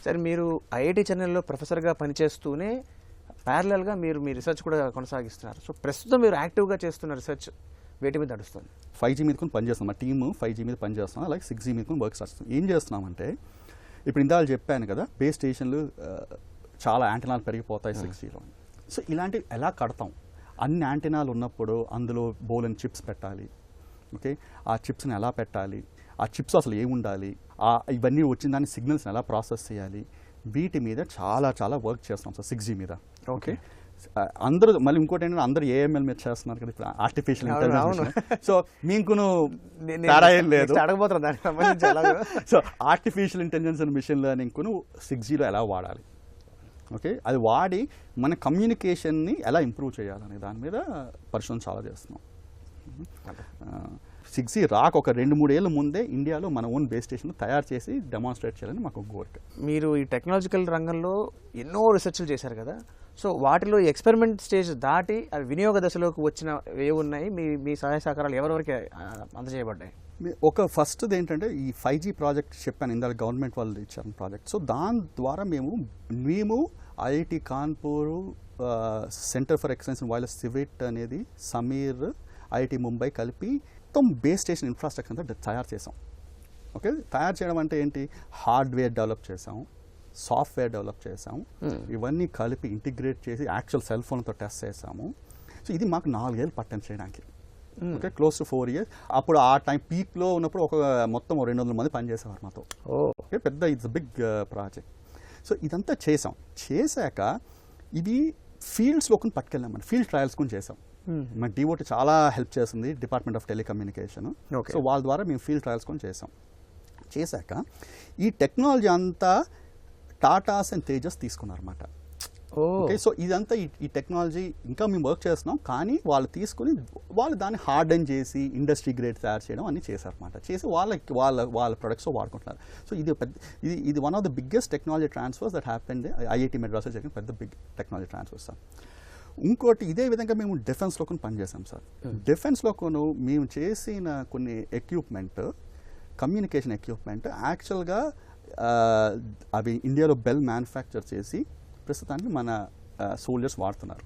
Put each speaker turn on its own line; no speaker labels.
సరే, మీరు ఐఐటి చెన్నైలో ప్రొఫెసర్గా పనిచేస్తూనే ప్యారలల్గా మీరు మీ రీసెర్చ్ కూడా కొనసాగిస్తున్నారు. సో ప్రస్తుతం మీరు యాక్టివ్గా చేస్తున్న రీసెర్చ్ వేటి మీద నడుస్తుంది?
5G మీద కొన్ని పనిచేస్తున్నాం. మా టీము 5G మీద పనిచేస్తున్నాం, అలాగే 6G మీద కొన్ని వర్క్ చేస్తున్నాం. ఏం చేస్తున్నామంటే ఇప్పుడు ఇందాక చెప్పాను కదా, బేస్ స్టేషన్లు చాలా యాంటెనాలు పెరిగిపోతాయి 6Gలో. సో ఇలాంటివి ఎలా కడతాం? అన్ని యాంటెనాలు ఉన్నప్పుడు అందులో బోలెన్ చిప్స్ పెట్టాలి. ఓకే, ఆ చిప్స్ని ఎలా పెట్టాలి, ఆ చిప్స్ అసలు ఏమి ఉండాలి, ఇవన్నీ వచ్చిన దాని సిగ్నల్స్ని ఎలా ప్రాసెస్ చేయాలి, వీటి మీద చాలా చాలా వర్క్ చేస్తున్నాం సార్ 6G మీద. ఓకే, అందరూ మళ్ళీ ఇంకోటి ఏంటంటే అందరూ ఏఎంఎల్ మీద చేస్తున్నారు కదా ఇప్పుడు, ఆర్టిఫిషియల్ ఇంటెలిజెన్స్. సో మీకు తేడా ఏం లేదు, so artificial intelligence and machine learning 6Gలో ఎలా వాడాలి, ఓకే, అది వాడి మన కమ్యూనికేషన్ని ఎలా ఇంప్రూవ్ చేయాలనే దాని మీద పరిశోధన చాలా చేస్తున్నాం. 6G రాక ఒక 2-3 ఏళ్ళ ముందే ఇండియాలో మన ఓన్ బేస్ స్టేషన్ తయారు చేసి డెమాన్స్ట్రేట్ చేయాలని మాకు కోరిక.
మీరు ఈ టెక్నాలజికల్ రంగంలో ఎన్నో రీసెర్చ్లు చేశారు కదా, సో వాటిలో ఎక్స్పెరిమెంట్ స్టేజ్ దాటి అవి వినియోగ దశలోకి వచ్చిన ఏ ఉన్నాయి? మీ సహాయ సహకారాలు ఎవరెవరికి అందజేయబడ్డాయి?
ఒక ఫస్ట్ది ఏంటంటే ఈ 5G ప్రాజెక్ట్ చెప్పాను ఇందాక, గవర్నమెంట్ వాళ్ళు ఇచ్చారు ప్రాజెక్ట్. సో దాని ద్వారా మేము IIT Kanpur, centre for excellence in wireless సివిట్ అనేది, సమీర్, ఐఐటి ముంబై కలిపి మొత్తం బేస్ స్టేషన్ ఇన్ఫ్రాస్ట్రక్చర్ అంతా తయారు చేసాం. ఓకే, తయారు చేయడం అంటే ఏంటి, హార్డ్వేర్ డెవలప్ చేసాం, సాఫ్ట్వేర్ డెవలప్ చేసాము, ఇవన్నీ కలిపి ఇంటిగ్రేట్ చేసి యాక్చువల్ సెల్ ఫోన్తో టెస్ట్ చేసాము. సో ఇది మాకు 4 ఏళ్ళు పట్టం చేయడానికి. Okay, close to 4 years. అప్పుడు ఆ టైం పీక్లో ఉన్నప్పుడు మొత్తం 200 మంది పనిచేసేవారు మాతో. ఓకే, పెద్ద ఇట్స్ బిగ్ ప్రాజెక్ట్. సో ఇదంతా చేశాక ఇది ఫీల్డ్స్లో కొన్ని పట్టుకెళ్ళామని ఫీల్డ్ ట్రయల్స్ కొన్ని చేసాం. మన డివోటి చాలా హెల్ప్ చేస్తుంది, డిపార్ట్మెంట్ ఆఫ్ టెలికమ్యూనికేషన్. సో వాళ్ళ ద్వారా మేము ఫీల్డ్ ట్రయల్స్ కొన్ని చేశాక ఈ టెక్నాలజీ అంతా టాటాస్ అండ్ తేజస్ తీసుకున్నారన్నమాట. ఓకే, సో ఇదంతా ఈ టెక్నాలజీ ఇంకా మేము వర్క్ చేస్తున్నాం, కానీ వాళ్ళు తీసుకుని వాళ్ళు దాన్ని హార్డెన్ చేసి ఇండస్ట్రీ గ్రేడ్ తయారు చేయడం అన్నీ చేశారన్నమాట. చేసి వాళ్ళ ప్రొడక్ట్స్ వాడుకుంటున్నారు. సో ఇది one of the biggest technology transfers that happened IIT మెడ్రాస్లో జరిగిన పెద్ద బిగ్ టెక్నాలజీ ట్రాన్స్ఫర్స్ సార్. ఇంకోటి ఇదే విధంగా మేము డిఫెన్స్లో కొన్ని పనిచేసాం సార్. డిఫెన్స్లో మేము చేసిన కొన్ని ఎక్విప్మెంట్, కమ్యూనికేషన్ ఎక్విప్మెంట్ యాక్చువల్గా అవి ఇండియాలో బెల్ మ్యానుఫ్యాక్చర్ చేసి ప్రస్తుతానికి మన సోల్జర్స్ వాడుతున్నారు.